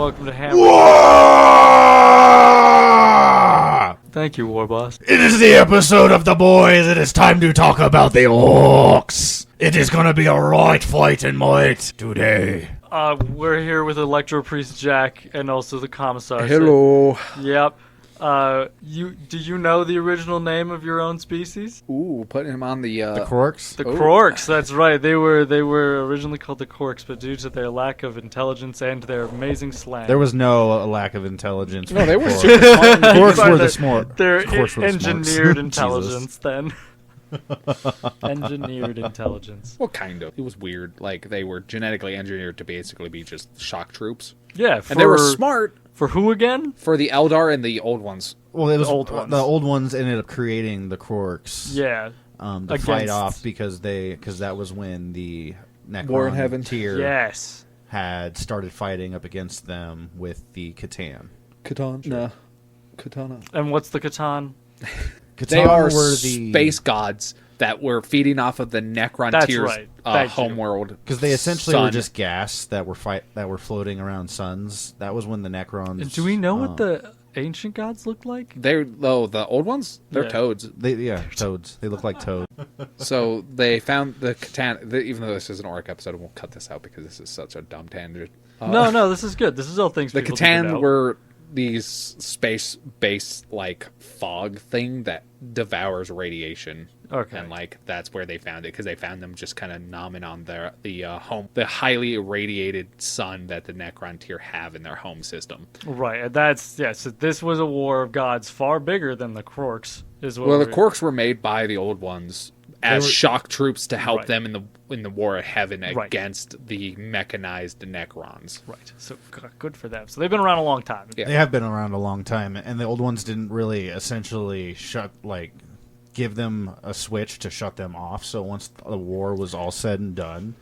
welcome to Hammer. Thank you, War Boss. It is the episode of the boys. It is time to talk about the Orks. It is gonna be a right fight and might today. We're here with Electro Priest Jack and also the Commissar. Hello. Yep. Do you know the original name of your own species? Ooh, putting him on the Orks? The Orks, that's right. They were originally called the Orks, but due to their lack of intelligence and their amazing slang. There was no lack of intelligence. No, they were super smart. Orks were the smart. They're Orks were the engineered smarts. intelligence then. Engineered intelligence. Well, kind of. It was weird. Like, they were genetically engineered to basically be just shock troops. Yeah, and they were smart. For who again? For the Eldar and the old ones. Well, it was the old ones. The old ones ended up creating the Orks. Yeah. To fight off because that was when the Necron War in Heaven tier had started fighting up against them with the Catan. Katana. And what's the Catan? They are space gods that were feeding off of the Necron tier's homeworld. Because they essentially were just gas that were floating around suns. That was when the Necrons. And do we know what the ancient gods looked like? The old ones? They're toads. Toads. They look like toads. So they found the Catan. Even though this is an Orc episode, I won't cut this out because this is such a dumb tangent. No, this is good. This is all things. The Catan were these space-based fog thing that devours radiation. Okay. And that's where they found it, because they found them just kind of nomming on the highly irradiated sun that the Necron tier have in their home system. Right, and so this was a war of gods far bigger than the Orks. The Orks were made by the old ones as shock troops to help them in the War of Heaven against the mechanized Necrons. Right, so good for them. So they've been around a long time. Yeah. They have been around a long time, and the old ones didn't really essentially give them a switch to shut them off. So once the war was all said and done,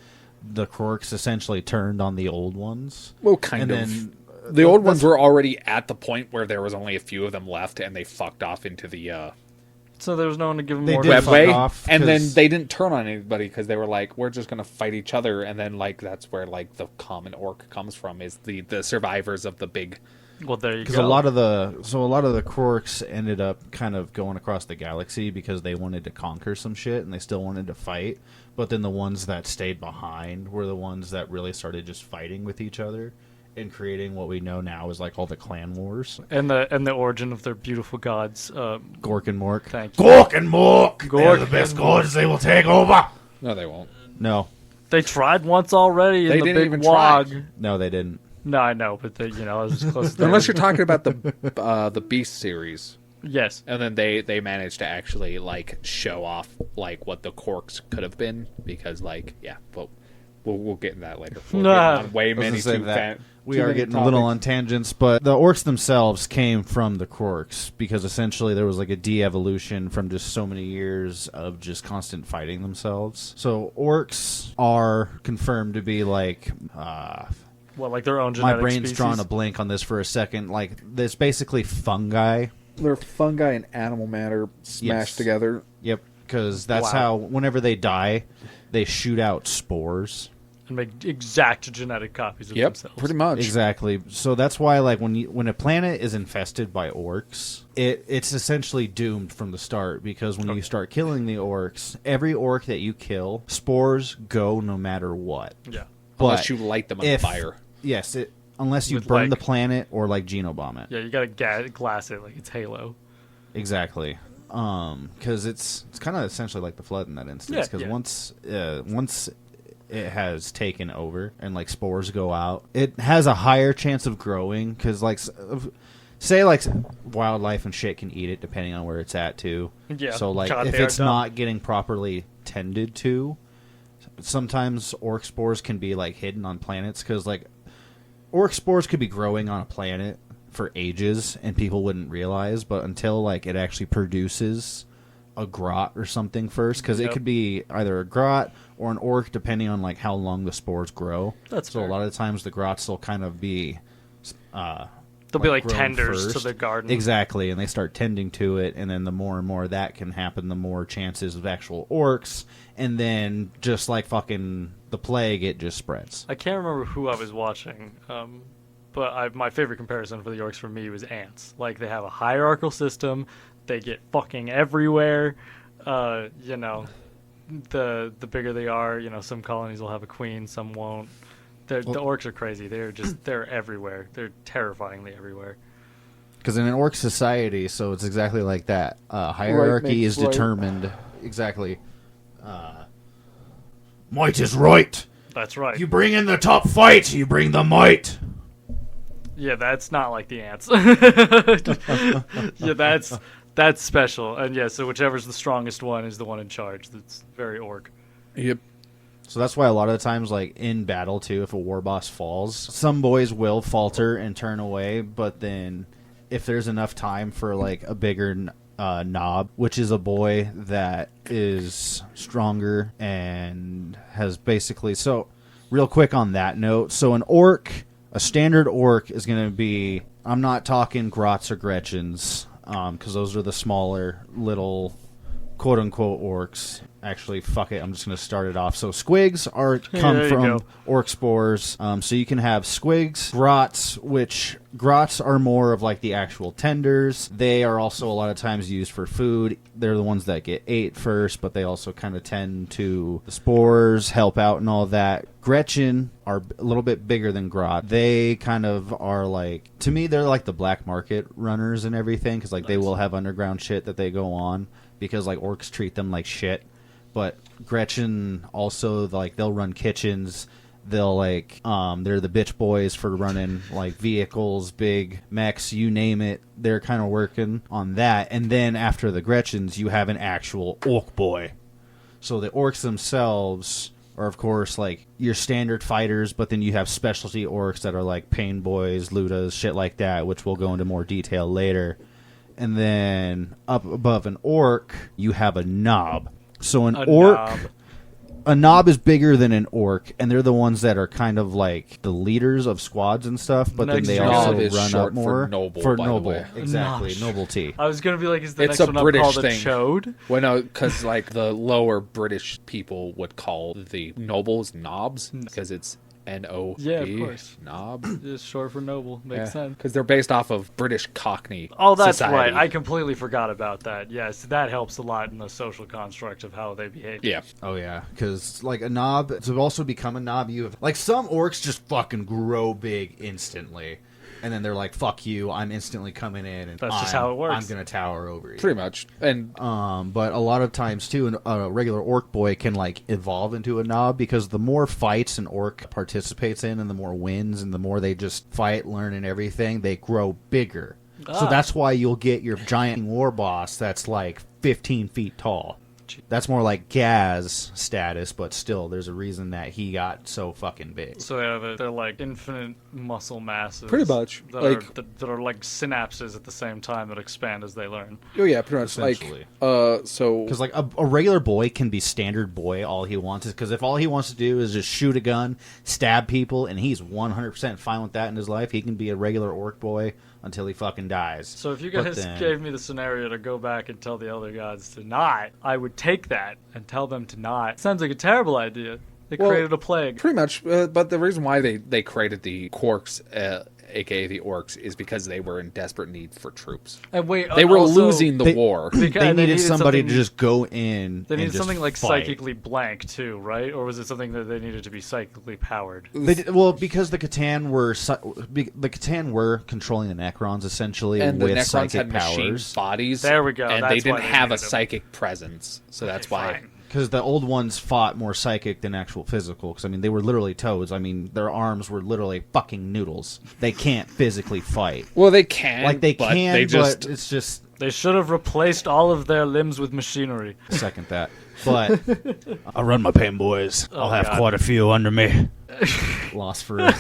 the Orks essentially turned on the old ones. Well, then the old ones were already at the point where there was only a few of them left, and they fucked off into the so there was no one to give them more webway, and then they didn't turn on anybody because they were like, we're just gonna fight each other, and then that's where the common orc comes from, is the survivors of the big. Well, there you go. Because a lot of the Orks ended up kind of going across the galaxy because they wanted to conquer some shit and they still wanted to fight. But then the ones that stayed behind were the ones that really started just fighting with each other and creating what we know now as all the clan wars and the origin of their beautiful gods. Gork and Mork. Thank you. Gork and Mork. They're the best gods. They will take over. No, they won't. No, they tried once already in the big wog. No, they didn't. No, I know, but it was as close as unless you're talking about the Beast series. Yes. And then they managed to actually show off what the Orks could have been, because but we'll get in that later. We are getting a little on tangents, but the Orks themselves came from the Orks because essentially there was a de-evolution from just so many years of just constant fighting themselves. So Orks are confirmed to be their own genetic my brain's species? drawing a blank on this for a second. There's basically fungi. They're fungi and animal matter smashed together. Yep, because that's how whenever they die, they shoot out spores. And make exact genetic copies of themselves. Pretty much. Exactly. So that's why when a planet is infested by orcs, it's essentially doomed from the start, because when you start killing the orcs, every orc that you kill, spores go no matter what. Yeah. But unless you light them on fire. Yes, unless you burn the planet or genobomb it. Yeah, you gotta glass it like it's Halo. Exactly. Because it's kind of essentially like the flood in that instance. Because once it has taken over and spores go out, it has a higher chance of growing, because say wildlife and shit can eat it depending on where it's at too. Yeah. So if it's not getting properly tended to, sometimes orc spores can be hidden on planets, because orc spores could be growing on a planet for ages and people wouldn't realize, but until it actually produces a grot or something first, because it could be either a grot or an orc depending on how long the spores grow. That's so fair. A lot of the times the grots will kind of be they'll be tenders first. to the garden. Exactly, and they start tending to it, and then the more and more that can happen, the more chances of actual orcs, and then just fucking the plague, it just spreads. I can't remember who I was watching, But my favorite comparison for the orcs for me was ants. Like, they have a hierarchical system. They get fucking everywhere. You know, the bigger they are, you know, some colonies will have a queen, some won't. The orcs are crazy. They're everywhere. They're terrifyingly everywhere. Because in an orc society, so it's exactly like that. Hierarchy is determined exactly. Might is right. That's right. You bring in the top fight, you bring the might. Yeah, that's not like the ants. Yeah, that's special. And yeah, so whichever's the strongest one is the one in charge. That's very orc. Yep. So that's why a lot of the times, like, in battle, too, if a war boss falls, some boys will falter and turn away, but then if there's enough time for, like, a bigger knob, which is a boy that is stronger and has basically... So, real quick on that note, so an orc, a standard orc is going to be... I'm not talking Grots or Gretchens, because those are the smaller, little, quote-unquote orcs. Actually, fuck it, I'm just going to start it off. So squigs come from orc spores. So you can have squigs, grots, which grots are more of like the actual tenders. They are also a lot of times used for food. They're the ones that get ate first, but they also kind of tend to the spores, help out and all that. Gretchen are a little bit bigger than grot. They kind of are like, to me, they're like the black market runners and everything, because like they will have underground shit that they go on, because like orcs treat them like shit. But Gretchen also, like, they'll run kitchens. They'll, like, they're the bitch boys for running, like, vehicles, big mechs, you name it. They're kind of working on that. And then after the Gretchens, you have an actual orc boy. So the orcs themselves are, of course, like, your standard fighters, but then you have specialty orcs that are, like, pain boys, ludas, shit like that, which we'll go into more detail later. And then up above an orc, you have a knob. So a knob is bigger than an orc, and they're the ones that are kind of like the leaders of squads and stuff, but then they also run up more for noble. Exactly, nobility. I was gonna be like, is the It's next a one British up called thing. a chode? Well, no, because like the lower British people would call the nobles knobs, because it's N-O-B. Yeah, of course. Knob. Just short for noble. Makes sense. Because they're based off of British Cockney Oh, that's society. right. I completely forgot about that. Yes, that helps a lot in the social construct of how they behave. Yeah. Oh, yeah. Because, like, a knob, to also become a knob, you have... Like, some orcs just fucking grow big instantly. And then they're like, fuck you, I'm instantly coming in, and That's just how it works. I'm going to tower over you. Pretty much. And But a lot of times, too, a regular orc boy can, like, evolve into a knob, because the more fights an orc participates in, and the more wins, and the more they just fight, learn, and everything, they grow bigger. So that's why you'll get your giant war boss that's, like, 15 feet tall. That's more like Gaz status, but still, there's a reason that he got so fucking big. So they're like infinite muscle masses. Pretty much. That, Like, that are like synapses at the same time that expand as they learn. oh yeah, pretty much. Essentially. So... Because, like, a regular boy can be standard boy all he wants. Because if all he wants to do is just shoot a gun, stab people, and he's 100% fine with that in his life, he can be a regular orc boy until he fucking dies. So if you guys gave me the scenario to go back and tell the elder gods to not, I would take that and tell them to not. Sounds like a terrible idea. They created a plague. Pretty much, but the reason why they created the Quarks, aka the Orks, is because they were in desperate need for troops. And wait, they were also, losing the war. They needed somebody to just go in. They needed and something just like fight. psychically blank too, right? Or was it something that they needed to be psychically powered? Well, because the Catan were controlling the Necrons essentially And the with Necrons psychic had machine powers. bodies. There we go. And That's they didn't why they have a needed them. psychic presence, so that's why. Fine. Because the old ones fought more psychic than actual physical. Because, I mean, they were literally toads. I mean, their arms were literally fucking noodles. They can't physically fight. Well, they can. Like, they but can, they just... but it's just... They should have replaced all of their limbs with machinery. Second that. But I run my pain boys. I'll have God. quite a few under me. Lost for I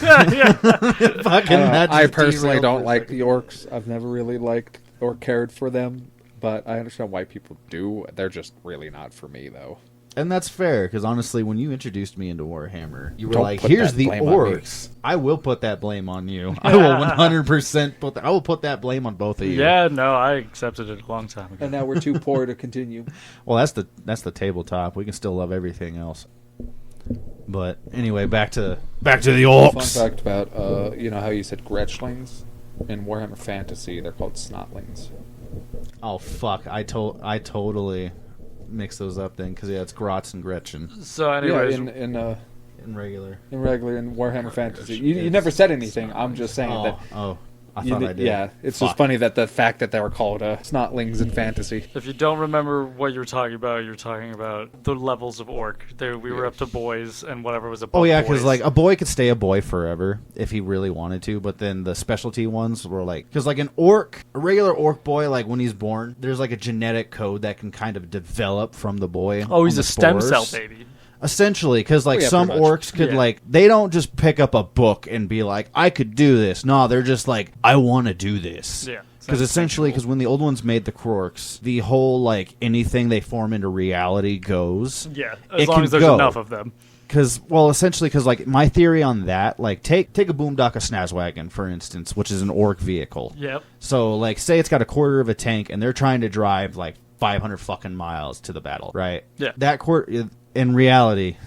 personally don't like the Orks. I've never really liked or cared for them, but I understand why people do. They're just really not for me, though. And that's fair, because honestly, when you introduced me into Warhammer, you were Don't like, put here's that the blame on me." Orcs. I will put that blame on you. I will 100% I will put that blame on both of you. Yeah, no, I accepted it a long time ago. And now we're too poor to continue. Well, that's the tabletop. We can still love everything else. But anyway, back to the Orks. Fun fact about you know how you said Gretchlings in Warhammer Fantasy, they're called Snotlings. Oh fuck! I totally mixed those up then because it's Grotz and Gretchen So, anyways, in regular. in Warhammer Fantasy. You never said anything. I'm just saying that. Oh, I thought I did. Yeah, it's Fuck. just funny that the fact that they were called Snotlings in Fantasy. if you don't remember what you're talking about the levels of orc. We were up to boys and whatever was above. Oh yeah, boys. because like a boy could stay a boy forever if he really wanted to, but then the specialty ones were like, because like a regular orc boy, like when he's born, there's like a genetic code that can kind of develop from the boy. Oh, he's on a the stem spores. cell baby. Essentially, because like yeah, some pretty much. orcs could Yeah. like, they don't just pick up a book and be like, I could do this. No, they're just like, I want to do this. Yeah. Because essentially, because when the old ones made the Orks, the whole like anything they form into reality goes. Yeah, It as long can as there's go. enough of them. Because, well, essentially, because like my theory on that, like take a Boondocka Snazwagon for instance, which is an orc vehicle. Yep. So like, say it's got a quarter of a tank, and they're trying to drive like 500 fucking miles to the battle, right? Yeah. That quarter. In reality,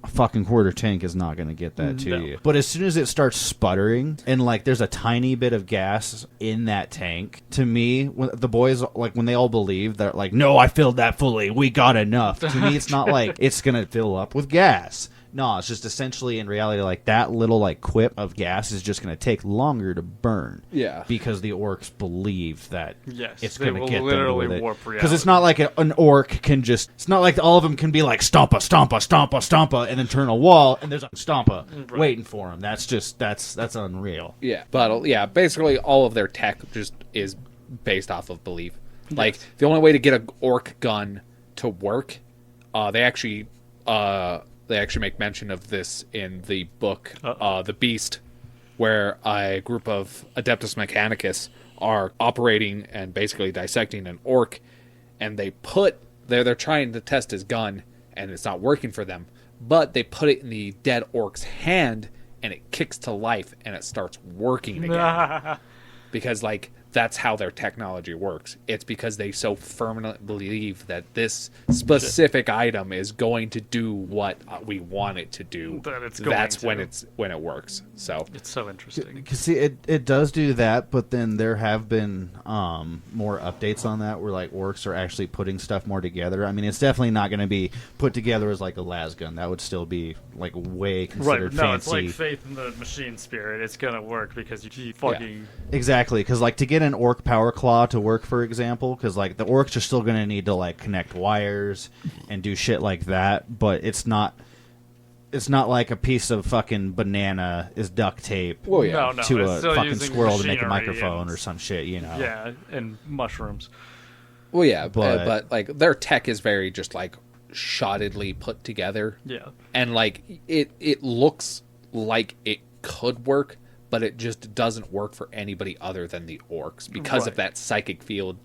a fucking quarter tank is not going to get that to No. you. But as soon as it starts sputtering and like there's a tiny bit of gas in that tank, to me, when the boys like when they all believe that like, no, I filled that fully, we got enough. To me, it's not like it's going to fill up with gas. No, it's just essentially in reality like that little like quip of gas is just going to take longer to burn. Yeah. Because the orcs believe that Yes, it's they going to will get literally them with it. warp Because it's not like an orc can just. It's not like all of them can be like stompa, stompa, stompa, stompa, and then turn a wall and there's a stompa Right. waiting for them. That's just that's unreal. Yeah, but yeah, basically all of their tech just is based off of belief. Like the only way to get an orc gun to work, they actually make mention of this in the book The Beast, where a group of Adeptus Mechanicus are operating and basically dissecting an orc, and they're trying to test his gun, and it's not working for them, but they put it in the dead orc's hand, and it kicks to life, and it starts working again. Because like that's how their technology works. It's because they so firmly believe that this specific item is going to do what we want it to do. That it's going That's to. when it works. So It's so interesting. Because see, it does do that, but then there have been more updates on that where like orcs are actually putting stuff more together. I mean, it's definitely not going to be put together as like a las gun. That would still be like way Right, considered no, it's fancy. like faith in the machine spirit. It's gonna work because you fucking... Exactly, because like to get an orc power claw to work, for example, because like the orcs are still going to need to like connect wires and do shit like that, but it's not like a piece of fucking banana is duct tape well, yeah. No, to it's a still fucking using squirrel to make a machinery microphone and- or some shit, you know. Yeah, and mushrooms. Well, yeah, But- but like their tech is very just like shoddedly put together, Yeah. and like it looks like it could work, but it just doesn't work for anybody other than the orcs because of Right. that psychic field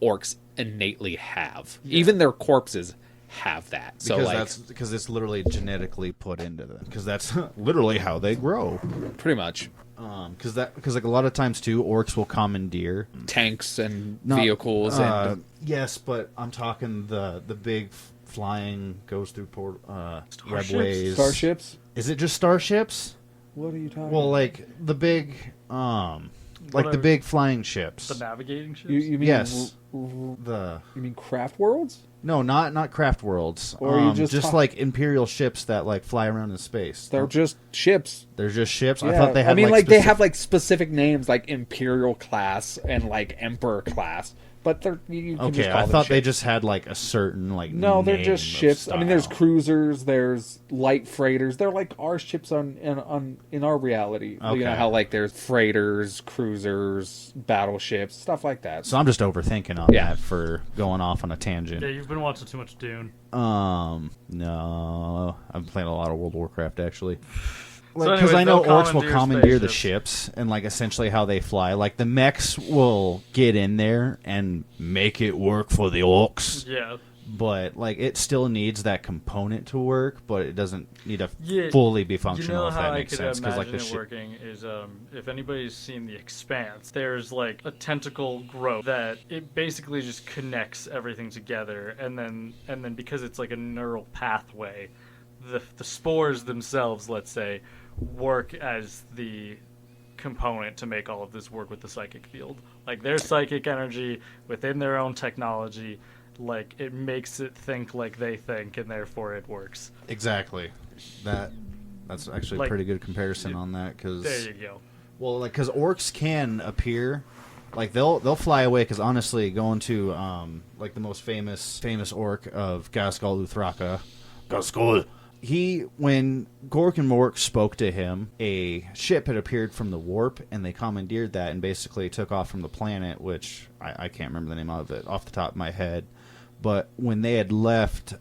orcs innately have. Even their corpses have that. So Because like that's because it's literally genetically put into them. Because that's literally how they grow. pretty much Because like a lot of times too, orcs will commandeer tanks and Not- vehicles and yes, but I'm talking the big flying goes through Starships? webways. starships. Is it just starships? What are you talking? Well, like the big like What the are- big flying ships. The navigating ships? you mean Yes. you The mean craft worlds? no, not craft worlds. Or you just like imperial ships that like fly around in space. They're just ships. They're just ships. I Yeah. thought they had. I mean, like like they specific- have like specific names, like Imperial class and like Emperor class. But they're you can just Okay, call I them thought they ships. just had like a certain like. No, they're name just of ships. I mean, there's style. cruisers, there's light freighters. They're like our ships in our reality. You Okay. know how like there's freighters, cruisers, battleships, stuff like that. So I'm just overthinking on Yeah. that for going off on a tangent. Yeah, you've been watching too much Dune. No, I'm playing a lot of World of Warcraft actually. So Because anyways, I know they'll orcs will commandeer commandeer the spaceships. ships and like essentially how they fly. Like the mechs will get in there and make it work for the orcs, Yeah. but like it still needs that component to work, but it doesn't need to Yeah, fully be You functional. know if how that I makes could sense, because imagine like the it ship. working is if anybody's seen The Expanse, there's like a tentacle growth that it basically just connects everything together, and then because it's like a neural pathway, the spores themselves, let's say, work as the component to make all of this work with the psychic field. Like their psychic energy within their own technology, like it makes it think like they think, and therefore it works. Exactly. That's actually a Like, pretty good comparison on that. Cause, There you go. well, like, because orcs can appear, like they'll fly away. Because honestly, going to like the most famous orc of Gaskell Uthraka, Gaskell. When Gork and Mork spoke to him, a ship had appeared from the warp, and they commandeered that and basically took off from the planet, which I can't remember the name of it off the top of my head. But when they had left, the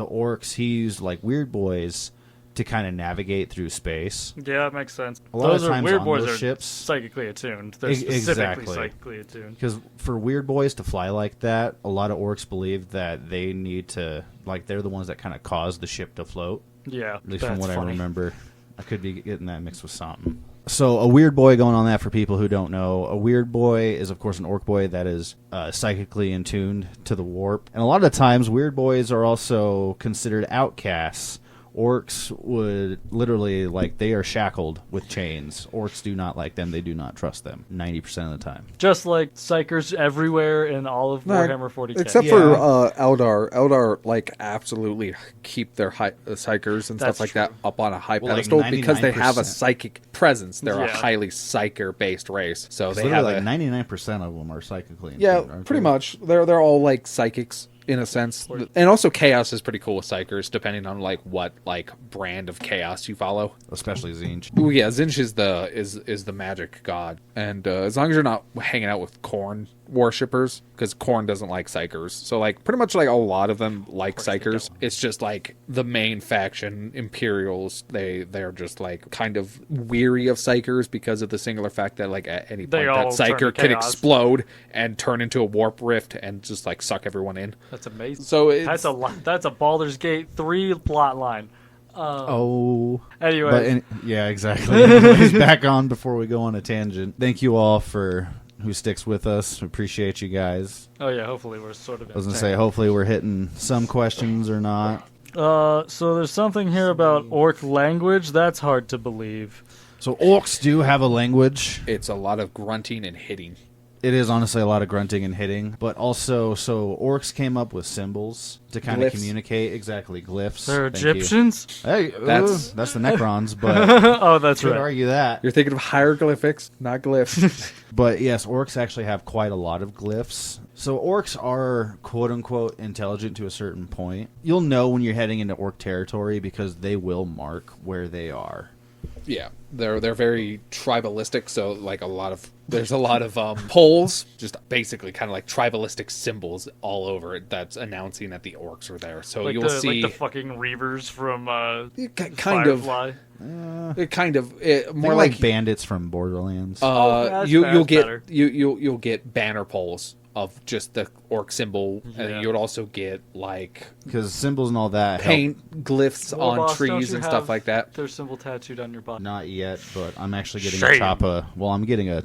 orcs, he used like weird boys to kind of navigate through space. Yeah, that makes sense. A lot Those of are times weird on boys those are ships, psychically attuned. They're specifically exactly. psychically attuned. Because for weird boys to fly like that, a lot of orcs believe that they need to, like, they're the ones that kind of cause the ship to float. Yeah, At least from that's what funny. I remember. I could be getting that mixed with something. So a weird boy, going on that for people who don't know, a weird boy is, of course, an orc boy that is psychically in tuned to the warp. And a lot of times, weird boys are also considered outcasts. Orcs would literally, like, they are shackled with chains. Orcs do not like them. They do not trust them 90% of the time. Just like psychers everywhere in all of Warhammer 40k. Except Yeah. for Eldar. Eldar, like, absolutely keep their psychers and That's stuff like true. that up on a high Well, like pedestal because they have a 99%. psychic presence. They're a Yeah. highly psyker-based race. So they Literally, have like, a... 99% of them are psychically in Yeah, tune, aren't pretty they? much. They're all, like, psychics. In a sense, and also chaos is pretty cool with psychers, depending on like what like brand of chaos you follow. Especially Zinj. Ooh, yeah, Zinj is the magic god, and as long as you're not hanging out with Khorne worshippers, because Khorne doesn't like psychers, so like pretty much like a lot of them like psychers. It's just like the main faction, Imperials, they're just like kind of weary of psychers because of the singular fact that like at any They point all that turn to psyker could chaos. explode and turn into a warp rift and just like suck everyone in. That's amazing. So it's, That's a Baldur's Gate 3 plot line. Anyway. Yeah, exactly. Anyways, back on before we go on a tangent. Thank you all for who sticks with us. We appreciate you guys. Oh yeah, hopefully we're sort of. I was going to say, hopefully we're hitting some questions or not. So there's something here about orc language. That's hard to believe. So orcs do have a language. it's a lot of grunting and hitting. It is honestly a lot of grunting and hitting, but also, so orcs came up with symbols to kind of Glyphs. communicate. Exactly, glyphs. They're Thank you. Egyptians. Hey, That's- that's the Necrons, but Oh, that's could right. argue that. You're thinking of hieroglyphics, not glyphs. But yes, orcs actually have quite a lot of glyphs. So orcs are quote-unquote intelligent to a certain point. You'll know when you're heading into orc territory because they will mark where they are. Yeah, they're very tribalistic. So like there's a lot of poles, just basically kind of like tribalistic symbols all over it that's announcing that the orcs are there. So Like you'll the see like the fucking Reavers from kind of Firefly. more They're like bandits from Borderlands. that's you'll get better. you'll get banner poles of just the orc symbol, Yeah. and you would also get like Because symbols and all that help. paint glyphs Well, on boss, don't trees you and have stuff like that. Their symbol tattooed on your body. Not yet, but I'm actually getting Shame. a choppa. Well, I'm getting a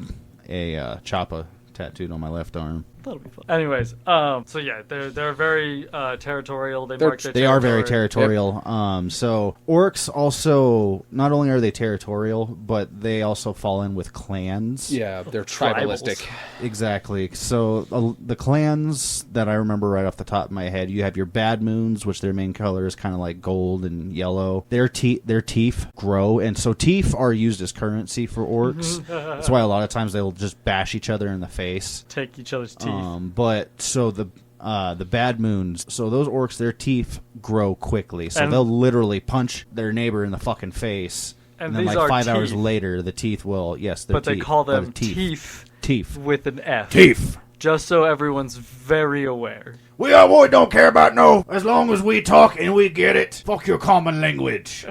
choppa tattooed on my left arm. That'll be fun. Anyways, so yeah, they're very territorial. They mark their They are very territory. territorial. So orcs also, not only are they territorial, but they also fall in with clans. Yeah, they're Tribals. tribalistic. Exactly. So the clans that I remember right off the top of my head, you have your Bad Moons, which their main color is kind of like gold and yellow. Their teeth grow, and so teeth are used as currency for orcs. That's why a lot of times they'll just bash each other in the face. Take each other's teeth. But so the Bad Moons, so those orcs, their teeth grow quickly, so And- they'll literally punch their neighbor in the fucking face. And then these like are 5 hours teeth. later, the teeth will, yes, they're but they teeth, call but them teeth Teeth. with an F. Teeth. Just so everyone's very aware. We boy don't care about no. As long as we talk and we get it. Fuck your common language.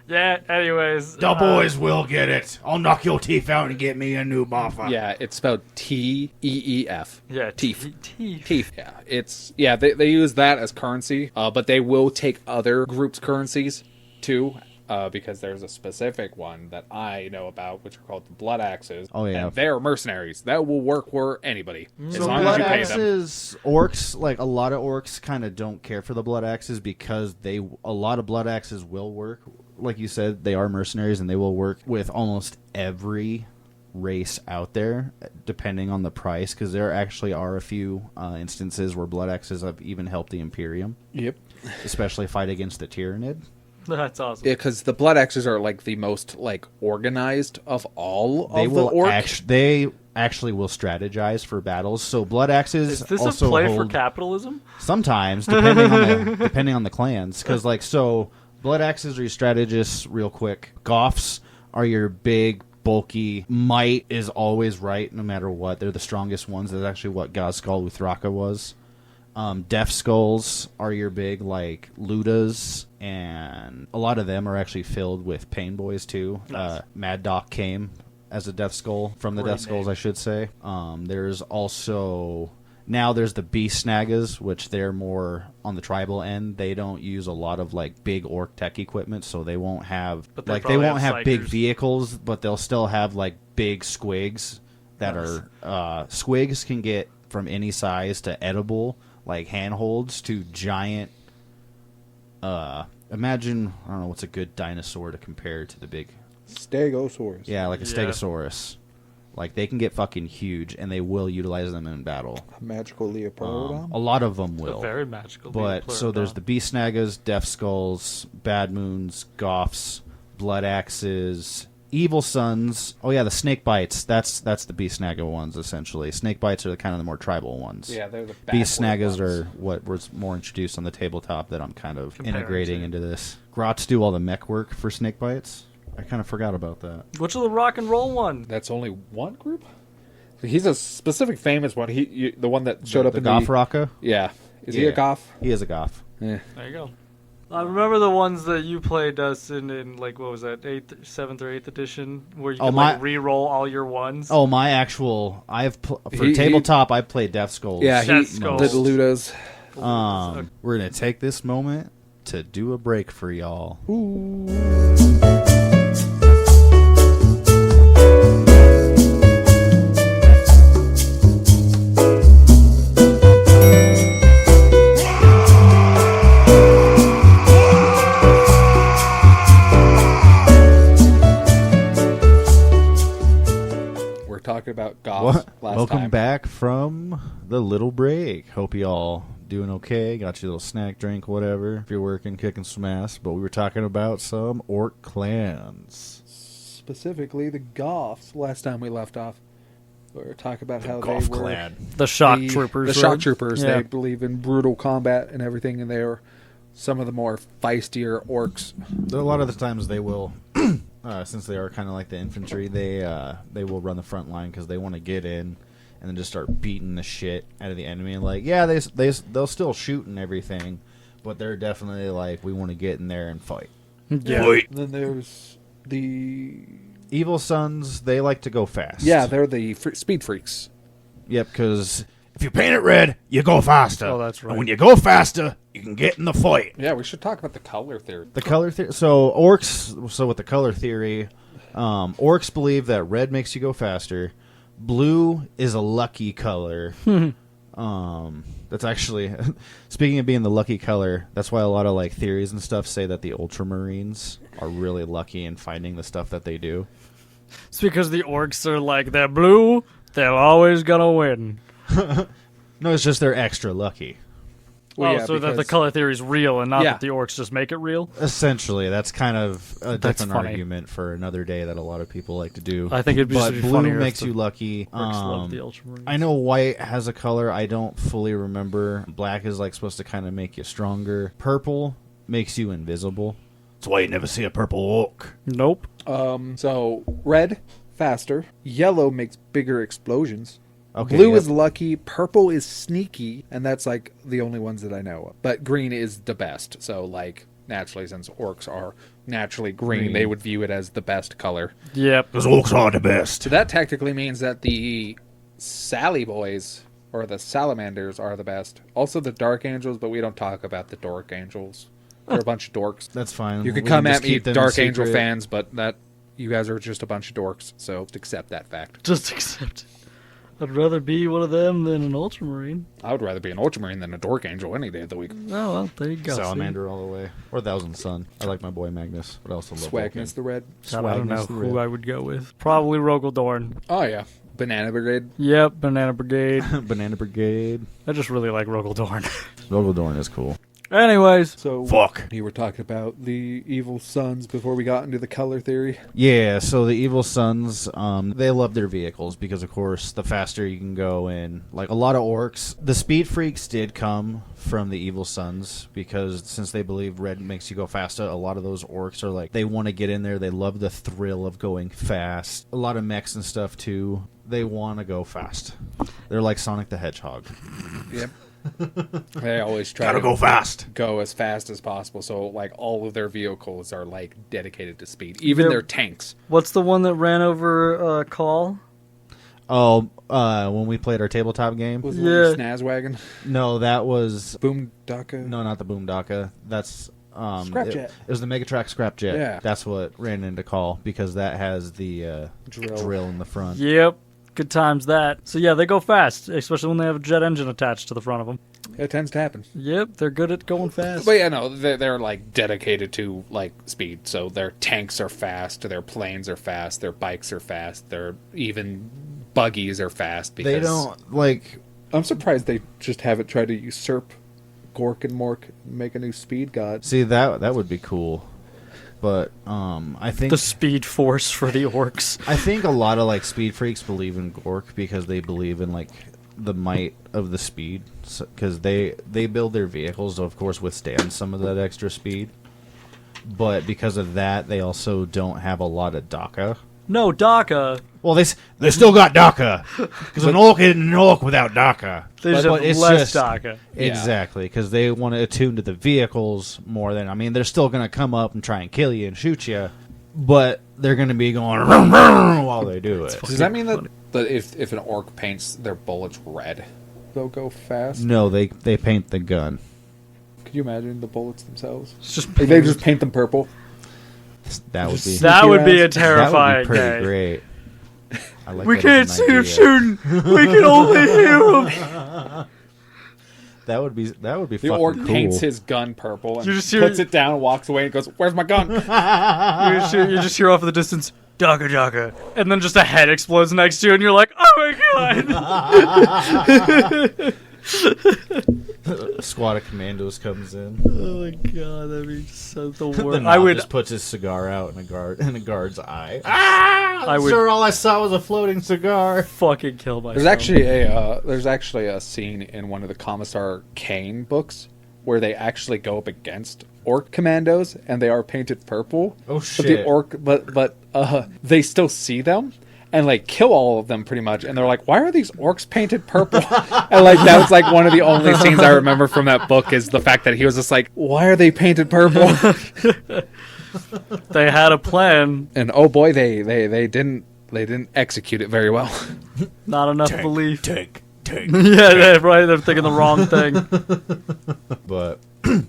Yeah, anyways. The boys will get it. I'll knock your teeth out and get me a new buffer. Yeah, it's spelled Teef. Yeah, Teeth. Teeth. Teeth. Yeah, they use that as currency, but they will take other groups' currencies too. because there's a specific one that I know about, which are called the Blood Axes. Oh, yeah. And they're mercenaries. That will work for anybody. As So long as blood you pay them. axes, orcs, like a lot of orcs kind of don't care for the blood axes because a lot of blood axes will work. Like you said, they are mercenaries and they will work with almost every race out there, depending on the price, because there actually are a few instances where blood axes have even helped the Imperium. Yep. Especially fight against the Tyranid. That's awesome. Yeah, because the Blood Axes are like the most like organized of all of the orcs. They actually will strategize for battles. So blood axes Is this also a play for hold capitalism? sometimes, depending on the clans. Because blood axes are your strategists. Real quick, Goths are your big, bulky. Might is always right, no matter what. They're the strongest ones. That's actually what Gazskull Uthraka was. Deaf Skulls are your big, like, Ludas, and a lot of them are actually filled with Pain Boys, too. Nice. Mad Doc came as a Death Skull, from the Great Death Skulls, name. I should say. There's also... Now there's the Beast Snaggas, which they're more on the tribal end. They don't use a lot of, like, big orc tech equipment, so they won't have... But they Like, they probably won't have big psychers. vehicles, but they'll still have, like, big squigs that Nice. are... Squigs can get from any size to edible, like handholds, to giant. Imagine, I don't know what's a good dinosaur to compare to the big. Stegosaurus. Yeah, like a Yeah. Stegosaurus. Like they can get fucking huge, and they will utilize them in battle. Magical Leopardon. A lot of them A will. very magical. But so there's the Beast Snaggas, Death Skulls, Bad Moons, Goths, Blood Axes, Evil Sons. Oh yeah, the Snake Bites. That's the Beast Snagga ones essentially. Snake Bites are the kind of the more tribal ones. Yeah, they're the Beast backward Snaggas ones. are what was more introduced on the tabletop that I'm kind of Comparing integrating to. into this. Grots do all the mech work for Snake Bites. I kind of forgot about that. Which is the rock and roll one? That's only one group. He's a specific famous one. The one that showed up the in Goth the Rocka? Yeah, is he a Yeah. Goth? He is a Goth. Yeah. There you go. I remember the ones that you played us in like, what was that, 7th or 8th edition, where you Oh, could my- like re-roll all your ones. Oh, my actual... for He- tabletop, I played Death Skulls. Yeah, Death he Skulls. did Ludas. We're going to take this moment to do a break for y'all. We're talking about Goths last Welcome time. back from the little break. Hope you all doing okay. Got your little snack, drink, whatever. If you're working, kicking some ass. But we were talking about some orc clans. Specifically, the Goths. Last time we left off, we were talking about how Golf they were clan. The shock the troopers. shock right? troopers. Yeah. They believe in brutal combat and everything, and they are some of the more feistier orcs. A lot of the times they will, since they are kind of like the infantry, they will run the front line because they want to get in and then just start beating the shit out of the enemy. And like, yeah, they'll still shoot and everything, but they're definitely like, we want to get in there and fight. Yeah. And then there's the Evil Sons, they like to go fast. they're the speed freaks. Yep, because if you paint it red, you go faster. Oh, that's right. And when you go faster, you can get in the fight. Yeah, we should talk about the color theory. The color theory. So orcs. So with the color theory, orcs believe that red makes you go faster. Blue is a lucky color. That's actually, speaking of being the lucky color, that's why a lot of like theories and stuff say that the Ultramarines are really lucky in finding the stuff that they do. It's because the orcs are like, they're blue, they're always gonna win. No, it's just they're extra lucky. Well, yeah, so that the because- color theory is real and not Yeah. that the orcs just make it real? Essentially, that's kind of a That's different funny. argument for another day that a lot of people like to do. I think it'd be, but just be blue funnier makes if you the lucky. orcs love the Ultramarines. I know white has a color I don't fully remember. Black is like supposed to kind of make you stronger. Purple makes you invisible. That's why you never see a purple orc. Nope. So red, faster. Yellow makes bigger explosions. Okay, Blue yep. is lucky. Purple is sneaky, and that's like the only ones that I know of. But green is the best. So like naturally, since orcs are naturally green, they would view it as the best color. Yep. Because orcs are the best. So that technically means that the Sally boys or the salamanders are the best. Also the dark angels, but we don't talk about the dark angels. They're a bunch of dorks. That's fine. You could We come can at just me, keep them in Dark Angel secret. fans, but that you guys are just a bunch of dorks. So accept that fact. Just accept it. I'd rather be one of them than an Ultramarine. I would rather be an Ultramarine than a Dork Angel any day of the week. Oh, well, there you go. Salamander all the way. Or Thousand Sun. I like my boy Magnus, but I also love Swagness the Red. See. God, I don't know Swagness the who Red. I would go with. Probably Rogaldorn. Oh, yeah. Banana Brigade. Yep, Banana Brigade. Banana Brigade. I just really like Rogaldorn. Rogaldorn is cool. Anyways, So Fuck. you were talking about the evil sons before we got into the color theory. Yeah, so the Evil Sons, they love their vehicles because, of course, the faster you can go in. Like, a lot of orcs, the speed freaks did come from the Evil Sons because since they believe red makes you go faster, a lot of those orcs are like, they want to get in there. They love the thrill of going fast. A lot of mechs and stuff, too. They want to go fast. They're like Sonic the Hedgehog. Yep. They always try Gotta to go fast. go as fast as possible. So, like, all of their vehicles are, like, dedicated to speed. Even They're- their tanks. what's the one that ran over Call? Oh, when we played our tabletop game? Was Yeah. the Snazwagon? No, that was... Boom Daka? No, not the Boondocka. That's... Scrapjet. It was the Megatrack Scrapjet. Yeah. That's what ran into Call because that has the drill in the front. Yep. Good times that. So yeah, they go fast, especially when they have a jet engine attached to the front of them. It tends to happen. Yep, they're good at going fast. But yeah, no, they're like dedicated to like speed. So their tanks are fast, their planes are fast, their bikes are fast, their even buggies are fast. Because They don't, like... I'm surprised they just haven't tried to usurp Gork and Mork and make a new speed god. See, that would be cool. But, I think... The speed force for the orcs. I think a lot of, like, speed freaks believe in Gork because they believe in, like, the might of the speed. Because they build their vehicles to, of course, withstand some of that extra speed. But because of that, they also don't have a lot of DACA. No, DACA. Well, they still got DACA. Because an orc isn't an orc without DACA. They just But have it's less just- DACA. Exactly, because they want to attune to the vehicles more than... I mean, they're still going to come up and try and kill you and shoot you, but they're going to be going "Rum, rum," while they do it. Does that mean that if an orc paints their bullets red, they'll go fast? No, they paint the gun. Could you imagine the bullets themselves? It's just If they just paint them purple. That would be... that would be a That terrifying would be pretty day. great. I like We that can't as see an him idea. shooting. We can only hear him. That would be The fucking orc cool. paints his gun purple and You just hear- puts it down, walks away, and goes, "Where's my gun?" You just hear off in the distance, DACA, DACA. And then just a head explodes next to you, and you're like, oh my god. A squad of commandos comes in. Oh my god, that'd be so the The worst. knob just puts his cigar out in a guard's eye. I would Sure, all I saw was a floating cigar. fucking kill myself. There's actually a scene in one of the Commissar Kane books where they actually go up against orc commandos and they are painted purple. Oh, But the shit. orc, but they still see them and like kill all of them pretty much, and they're like, "Why are these orcs painted purple?" And like that was like one of the only scenes I remember from that book is the fact that he was just like, "Why are they painted purple?" They had a plan, And oh boy, they didn't execute it very well. not enough belief. Tank. Yeah, right. They're thinking the wrong thing. But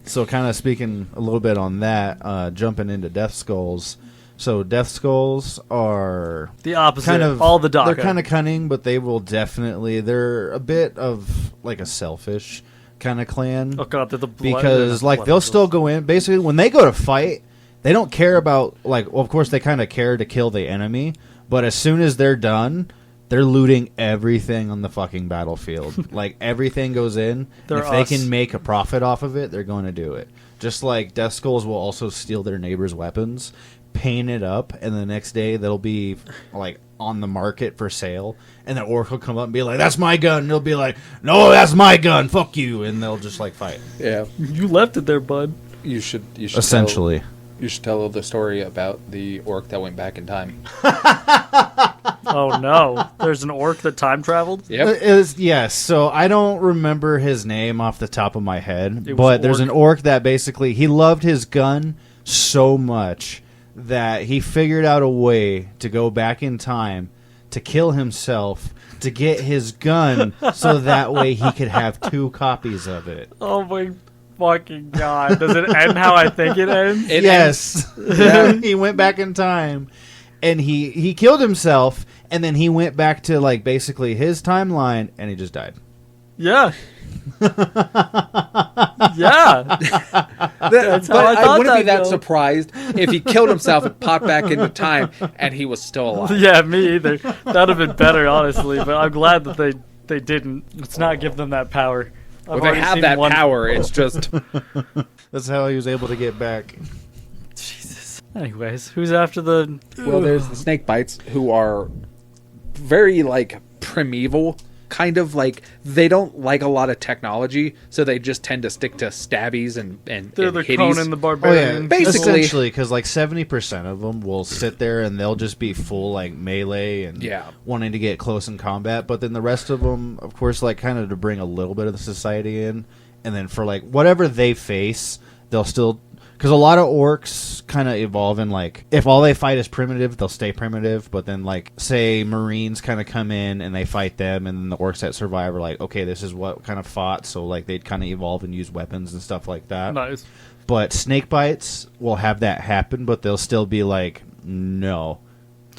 so kind of speaking a little bit on that, jumping into Death Skulls. So Death Skulls are The opposite. kind of all the DACA. They're kind of cunning, but they will definitely... They're a bit of like a selfish kind of clan. Oh god, they're the blood, Because like they'll still go in. Basically, when they go to fight, they don't care about like. Well, of course, they kind of care to kill the enemy, but as soon as they're done, they're looting everything on the fucking battlefield. Like everything goes in. They're If they us. can make a profit off of it, they're going to do it. Just like Death Skulls will also steal their neighbors' weapons, paint it up, and the next day they'll be like on the market for sale, and the orc will come up and be like, "That's my gun," and they'll be like, "No, that's my gun, fuck you," and they'll just like fight. Yeah, You left it there, bud. you should Essentially. You should tell the story about the orc that went back in time. Oh no, there's an orc that time traveled. Yep. Yes, so I don't remember his name off the top of my head, It was but there's Ork. an orc that basically, he loved his gun so much that he figured out a way to go back in time to kill himself to get his gun so that way he could have 2 copies of it. Oh my fucking god! Does it end how I think it ends? Yes. He went back in time, and he killed himself, and then he went back to like basically his timeline, and he just died. Yeah. Yeah. That's how I thought I wouldn't be that'd that go. surprised if he killed himself and popped back into time and he was still alive. Yeah, me either. That'd have been better, honestly. But I'm glad that they didn't. Let's not give them that power. Well, they have that power. It's just That's how he was able to get back. Jesus. Anyways, who's after the? well, there's the snake bites who are very like primeval. Kind of like they don't like a lot of technology, so they just tend to stick to stabbies and They're the hitties. Conan the Oh Barbarian. yeah, Basically- essentially, because like 70% of them will sit there and they'll just be full like melee and Yeah. wanting to get close in combat. But then the rest of them, of course, like kind of to bring a little bit of the society in, and then for like whatever they face, they'll still. Because a lot of orcs kind of evolve in, like, if all they fight is primitive, they'll stay primitive. But then, like, say Marines kind of come in and they fight them, and then the orcs that survive are like, okay, this is what kind of fought. So, like, they'd kind of evolve and use weapons and stuff like that. Nice. But snake bites will have that happen, but they'll still be like, no,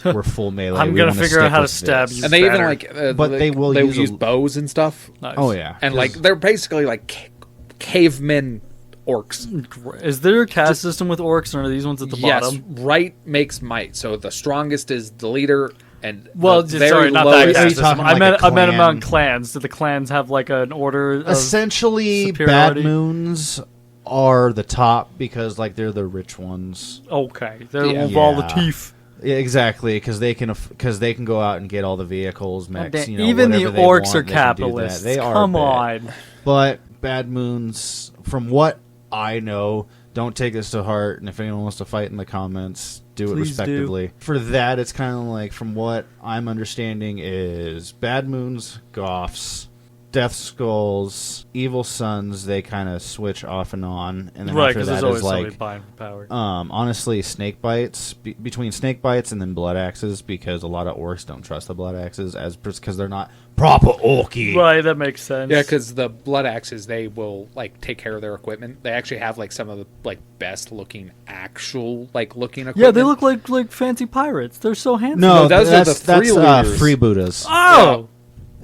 we're full melee. I'm We gonna wanna figure out stick how to with stab this." you. And they even better. like, But they will use use a- bows and stuff. Nice. Oh, yeah. And like they're basically like cavemen orcs. Is there a caste system with orcs, or are these ones at the Yes, bottom? right makes might. So the strongest is the leader, and Well, the very sorry, not that lowest- Are caste you system. talking I like meant a I meant clan? among clans. Do the clans have like an order? Of, Essentially, superiority? bad moons are the top because, like, they're the rich ones. okay, they're Yeah. with all the Yeah. teeth. Yeah, exactly, because they can go out and get all the vehicles, mechs, you know, Even the whatever they orcs want, are they can do that. capitalists. They are Come bad. on. But bad moons, from what I know, don't take this to heart. And if anyone wants to fight in the comments, do it Please respectively. For that, it's kind of like, from what I'm understanding, is bad moons, goths, death skulls, evil sons. They kind of switch off and on, and then Right, after because there's that always is somebody like. buying power. Honestly, snake bites between snake bites and then blood axes, because a lot of orcs don't trust the blood axes because they're not proper orky. Right, that makes sense. Yeah, because the blood axes, they will like take care of their equipment. They actually have like some of the like best looking actual like looking equipment. yeah, they look like fancy pirates. They're so handsome. No, those are the that's freebooters. freebooters. Oh.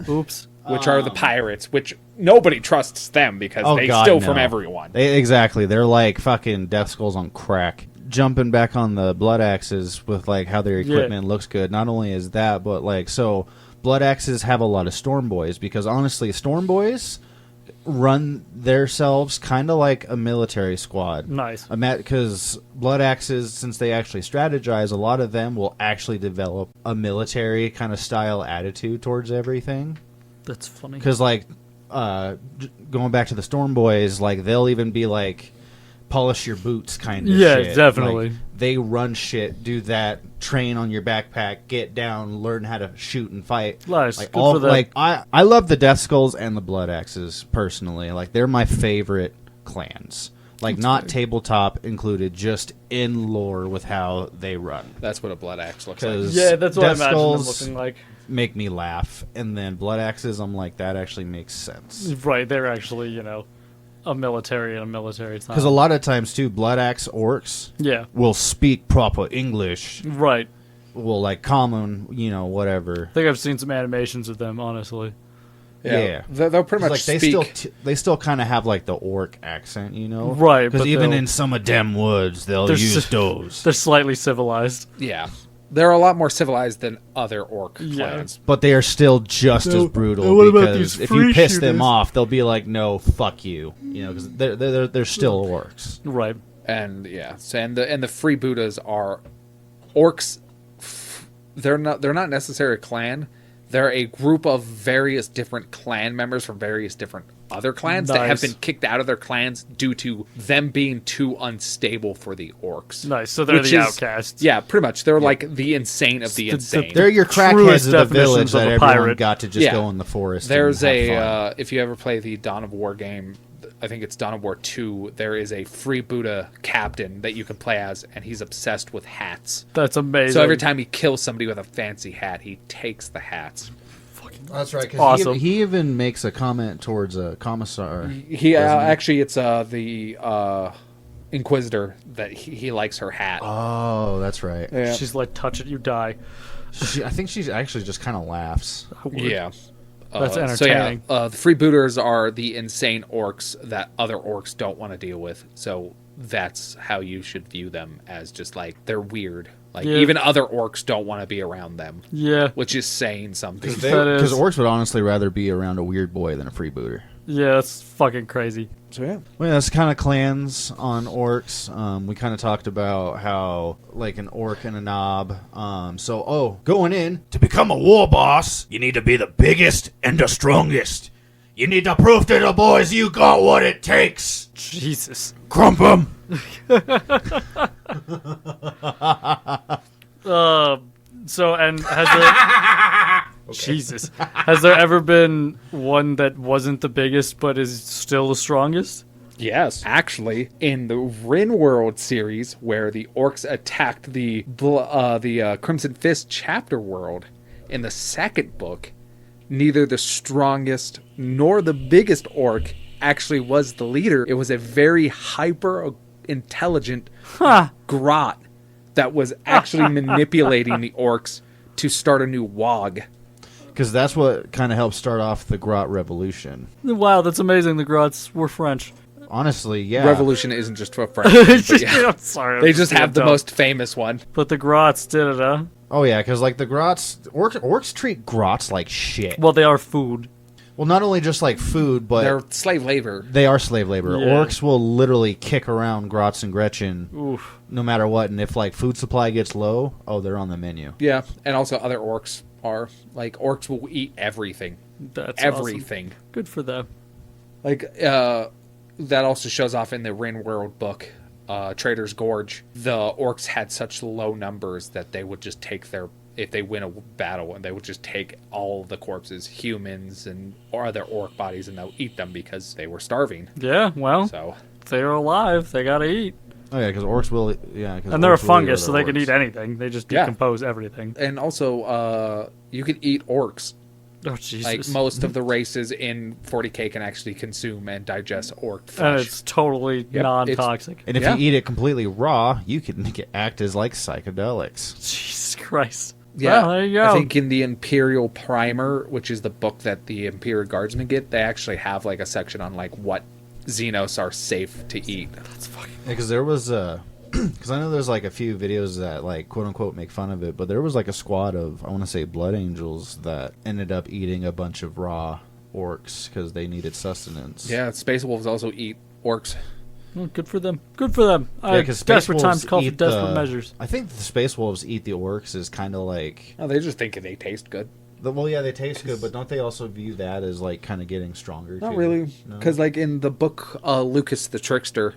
Oops. which are the pirates, which nobody trusts them because Oh, they God, steal no. from everyone. Exactly. They're like fucking death skulls on crack. Jumping back on the blood axes with like how their equipment looks good. Not only is that, but like, so blood axes have a lot of storm boys, because honestly, storm boys run themselves kind of like a military squad. Nice. Because blood axes, since they actually strategize, a lot of them will actually develop a military kind of style attitude towards everything. That's funny. Because, like, going back to the Storm Boys, like, they'll even be like, polish your boots kind of Yeah, shit. definitely. Like, they run shit, do that, train on your backpack, get down, learn how to shoot and fight. Nice. Like, Good for them. like, I love the Death Skulls and the Blood Axes, personally. Like, they're my favorite clans. Like, not tabletop included, just in lore with how they run. That's what a blood axe looks like. Because Yeah, that's what I Death imagine them Skulls looking like. make me laugh, and then Blood Axes, I'm like, that actually makes sense. Right, they're actually, a military and a military time. Because a lot of times, too, Blood Axe orcs Yeah, will speak proper English, right. will, like, common, whatever. I think I've seen some animations of them, honestly. Yeah. They'll pretty much Like, speak. they still kind of have, like, the orc accent, Right, Because but even they'll- in some of them woods, they'll They're use s- those. They're slightly civilized. Yeah, they're a lot more civilized than other orc Yeah. clans. But they are still just as brutal, and what about because these if free you piss shooters? them off, they'll be like, no, fuck you. Because they're still orcs. Right. And yeah, so, and the freebooters are orcs. They're not necessarily a clan. They're a group of various different clan members from various different other clans that have Nice. been kicked out of their clans due to them being too unstable for the orcs. Nice. So they're Which the is- outcasts. Yeah, pretty much. They're like the insane of the The- insane. They're your Truest crackheads of the definitions village of that a everyone pirate. got to just Yeah. go in the forest. There's and have fun. if you ever play the Dawn of War game, I think it's Dawn of War 2, there is a freebooter captain that you can play as, and he's obsessed with hats. That's amazing. So every time he kills somebody with a fancy hat, he takes the hats. Fucking That's right. 'Cause Awesome. he even makes a comment towards a commissar. He doesn't he? actually, it's the Inquisitor that he likes her hat. Oh, that's right. Yeah. She's like, touch it, you die. I think she actually just kind of laughs. I would. Yeah. That's So yeah, entertaining. the freebooters are the insane orcs that other orcs don't want to deal with. So that's how you should view them, as just like they're weird. Like Yeah. even other orcs don't want to be around them, Yeah. which is saying something. That is- Because orcs would honestly rather be around a weird boy than a freebooter. Yeah, that's fucking crazy. So yeah. Well, yeah, that's kind of clans on orcs. We kind of talked about how, like, an orc and a knob. Going in to become a war boss, you need to be the biggest and the strongest. You need to prove to the boys you got what it takes. Jesus. Crump 'em. So, and has there... Jesus. Has there ever been one that wasn't the biggest but is still the strongest? Yes, actually, in the Rin World series, where the orcs attacked the Crimson Fist chapter world, in the second book, neither the strongest nor the biggest orc actually was the leader. It was a very hyper intelligent grot that was actually manipulating the orcs to start a new wog. Because that's what kind of helped start off the Grot Revolution. Wow, that's amazing. The Grots were French. Honestly, yeah. Revolution isn't just for French. But yeah. I'm sorry. I'm They just have the dumb. most famous one. But the Grots did it, huh? Oh, yeah, because, like, the Grots... Orcs treat Grots like shit. Well, they are food. Well, not only just like food, but... They're slave labor. They are slave labor. Yeah. Orcs will literally kick around Grots and Gretchen Oof. no matter what. And if, like, food supply gets low, they're on the menu. Yeah, and also other orcs are. Like, orcs will eat everything. That's Everything. awesome. Good for them. Like, that also shows off in the Rin World book, Trader's Gorge. The orcs had such low numbers that they would just take if they win a battle, and they would just take all the corpses, humans or other orc bodies, and they'll eat them because they were starving. Yeah, well, So, they're alive. They gotta eat. Oh, yeah, because Orcs will... Yeah, And they're a fungus, so they can eat anything. They just Yeah. decompose everything. and also, you can eat orcs. Oh, Jesus. Like, most of the races in 40k can actually consume and digest orc And flesh. it's totally Yep, non-toxic. And if Yeah. you eat it completely raw, you can act as, like, psychedelics. Jesus Christ. Yeah, Well, there you go. I think in the Imperial Primer, which is the book that the Imperial Guardsmen get, they actually have like a section on like what Xenos are safe to eat. That's fucking... Yeah, because there was... Because I know there's, like, a few videos that, like, quote-unquote make fun of it, but there was, like, a squad of, I want to say, Blood Angels that ended up eating a bunch of raw orcs because they needed sustenance. Yeah, Space Wolves also eat orcs. Well, good for them. Good for them. Yeah, because Space Desperate Wolves times call for eat desperate measures. I think the Space Wolves eat the orcs is kind of like... Oh, they just think they taste good. Well, yeah, they taste good, but don't they also view that as, like, kind of getting stronger, Not too? really, No? because like in the book Lucas the Trickster,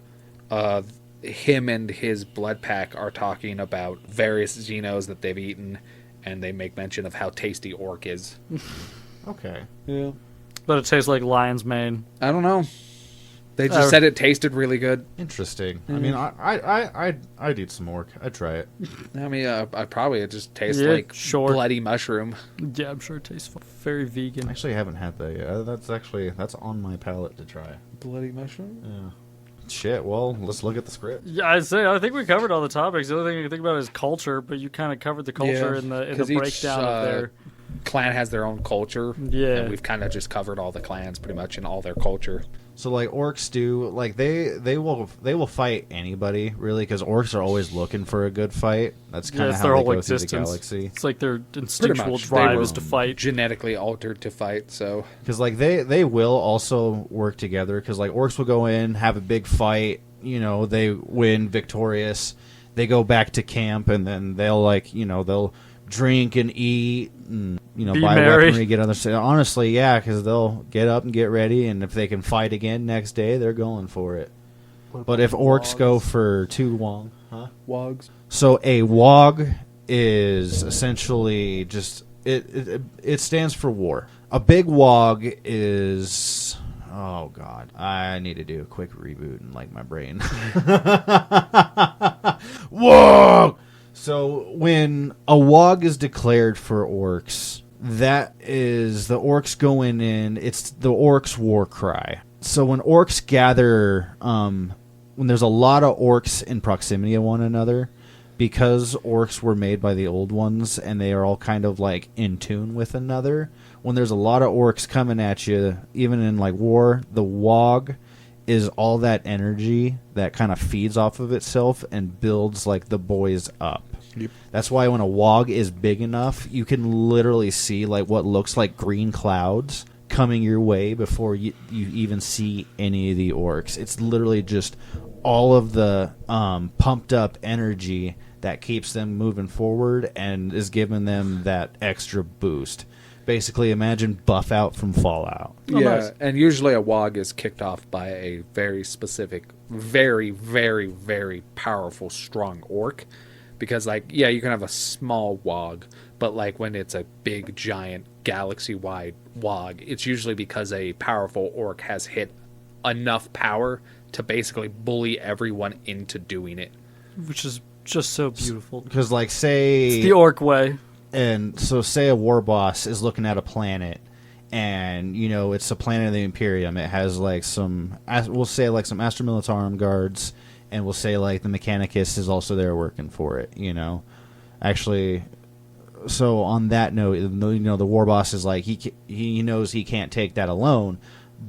him and his blood pack are talking about various Xenos that they've eaten, and they make mention of how tasty orc is. Okay. Yeah, But it tastes like lion's mane. I don't know. They just said it tasted really good. Interesting. I mean, I'd eat some orc. I'd try it. I mean, I probably just taste Yeah, like sure. bloody mushroom. Yeah, I'm sure it tastes very vegan. Actually, I haven't had that yet. That's on my palate to try. Bloody mushroom? Yeah. Shit, well, let's look at the script. Yeah, I think we covered all the topics. The only thing I can think about is culture, but you kind of covered the culture in the 'cause each, breakdown of their... clan has their own culture. Yeah. And we've kind of just covered all the clans pretty much and all their culture. So, like, orcs do, like, they will fight anybody, really, because orcs are always looking for a good fight. That's kind of it's how their they whole go through the existence. galaxy. It's like their Pretty instinctual much. drive They were is to fight. genetically altered to fight, so... Because, like, they will also work together, because, like, orcs will go in, have a big fight, you know, they win victorious, they go back to camp, and then they'll, like, you know, they'll drink and eat and, you know, Be buy merry. weaponry, get other stuff. Honestly, yeah, because they'll get up and get ready, and if they can fight again next day, they're going for it. But if orcs go for too long, Wogs. so a wog is essentially just it stands for war. A big wog is, oh god, I need to do a quick reboot in like my brain. Wog. So when a wog is declared for orcs, that is the orcs going in. It's the orcs' war cry. So when orcs gather, when there's a lot of orcs in proximity of one another, because orcs were made by the old ones and they are all kind of like in tune with another, when there's a lot of orcs coming at you, even in like war, the wog is all that energy that kind of feeds off of itself and builds like the boys up. Yep. That's why when a wog is big enough, you can literally see like what looks like green clouds coming your way before you even see any of the orcs. It's literally just all of the pumped up energy that keeps them moving forward and is giving them that extra boost. Basically, imagine Buff Out from Fallout. Yeah, nice. and usually a wog is kicked off by a very specific, very, very, very powerful, strong orc. Because, like, yeah, you can have a small wog, but, like, when it's a big, giant, galaxy-wide wog, it's usually because a powerful orc has hit enough power to basically bully everyone into doing it. Which is just so beautiful. Because, like, say... It's the orc way. And so say a war boss is looking at a planet, and, you know, it's a planet of the Imperium. It has, like, some... We'll say, like, some Astra Militarum guards... And we'll say, like, the Mechanicus is also there working for it, you know. Actually, so on that note, you know, the war boss is like, he knows he can't take that alone,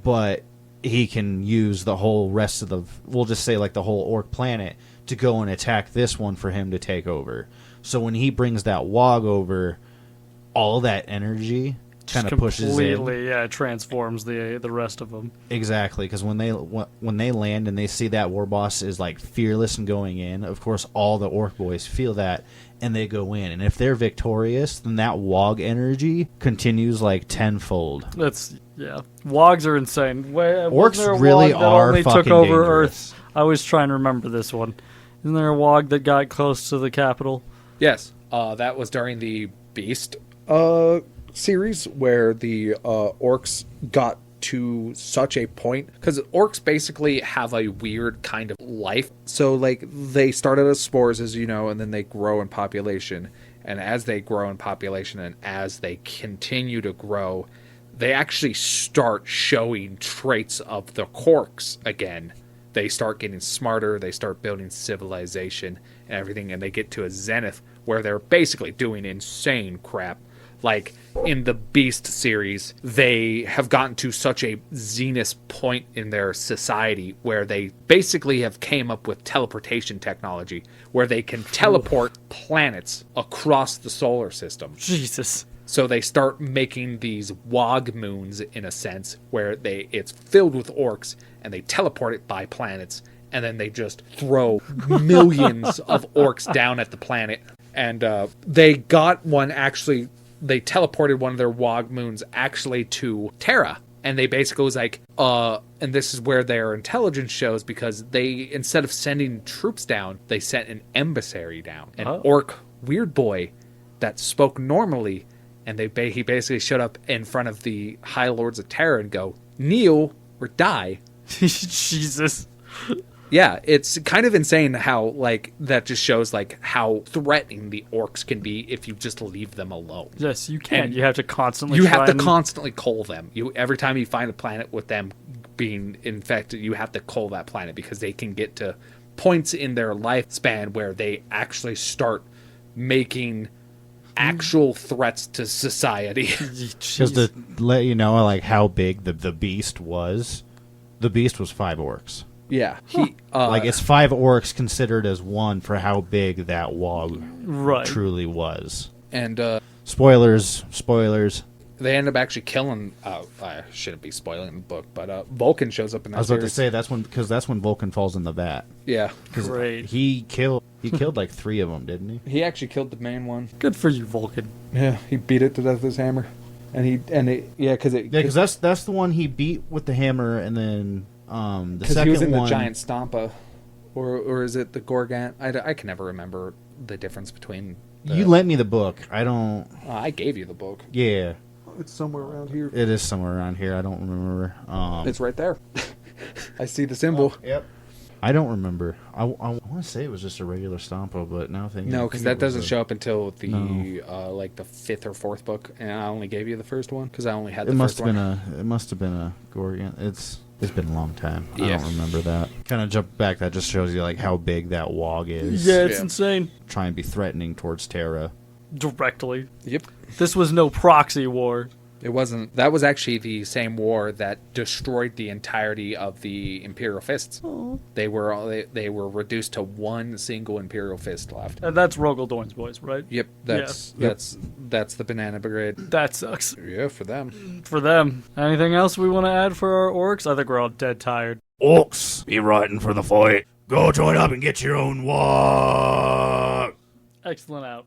but he can use the whole rest of the, we'll just say, like, the whole orc planet to go and attack this one for him to take over. So when he brings that wog over, all that energy kind of pushes in. Completely, yeah, transforms the rest of them. Exactly, because when they land and they see that war boss is like fearless and going in, of course all the orc boys feel that and they go in. And if they're victorious, then that wog energy continues like tenfold. Yeah, wogs are insane. Orcs really are only fucking took over dangerous. Earth. I was trying to remember this one. Isn't there a wog that got close to the capital? Yes, that was during the Beast. Series where the orcs got to such a point, Because orcs basically have a weird kind of life. so like they started as spores, as you know, and then they grow in population, And as they grow in population and as they continue to grow, they actually start showing traits of the Orks again. They start getting smarter, they start building civilization and everything, and they get to a zenith where they're basically doing insane crap. Like, in the Beast series, they have gotten to such a zenith point in their society where they basically have came up with teleportation technology where they can teleport planets across the solar system. Jesus. So they start making these wog moons, in a sense, where it's filled with orcs, and they teleport it by planets, and then they just throw millions of orcs down at the planet. And they got one actually... They teleported one of their wog moons actually to Terra. And they basically was like, and this is where their intelligence shows, because they, instead of sending troops down, they sent an emissary down. An orc weird boy that spoke normally. And he basically showed up in front of the High Lords of Terra and go, kneel or die. Jesus. Yeah, it's kind of insane how, like, that just shows, like, how threatening the orcs can be if you just leave them alone. Yes, you can. And you have to constantly You have to constantly cull them. Every time you find a planet with them being infected, you have to cull that planet, because they can get to points in their lifespan where they actually start making actual threats to society. Because to let you know, like, how big the beast was 5 orcs. Yeah. Like, it's 5 orcs considered as one for how big that wog Right. truly was. And Spoilers. they end up actually killing... I shouldn't be spoiling the book, but Vulcan shows up in that I was about to series. say, that's when Vulcan falls in the vat. Yeah. Great. He killed like 3 of them, didn't he? He actually killed the main one. Good for you, Vulcan. yeah, he beat it to death with his hammer, Because that's the one he beat with the hammer, and then the Because second he was in one, the giant Stampa, or is it the Gorgant? I can never remember the difference between. You lent me the book. I don't. I gave you the book. Yeah, it's somewhere around here. it is somewhere around here. I don't remember. It's right there. I see the symbol. Yep. I don't remember. I want to say it was just a regular Stompo, but now thinking No, I because think that it was doesn't show up until the No. like the 5th or 4th book, and I only gave you the first one because I only had the It first must have one. been a. It must have been a Gorgon. It's been a long time. I Yeah. don't remember that. Kind of jump back. That just shows you like how big that wog is. Yeah, it's Yeah. insane. Try and be threatening towards Terra. Directly. Yep. This was no proxy war. It wasn't. That was actually the same war that destroyed the entirety of the Imperial Fists. They were reduced to one single Imperial Fist left. And that's Rogaldorn's boys, right? Yep, that's the Banana Brigade. That sucks Yeah, for them. for them. Anything else we want to add for our orcs? I think we're all dead tired. Orks, be riding for the fight. Go join up and get your own wog. Excellent out.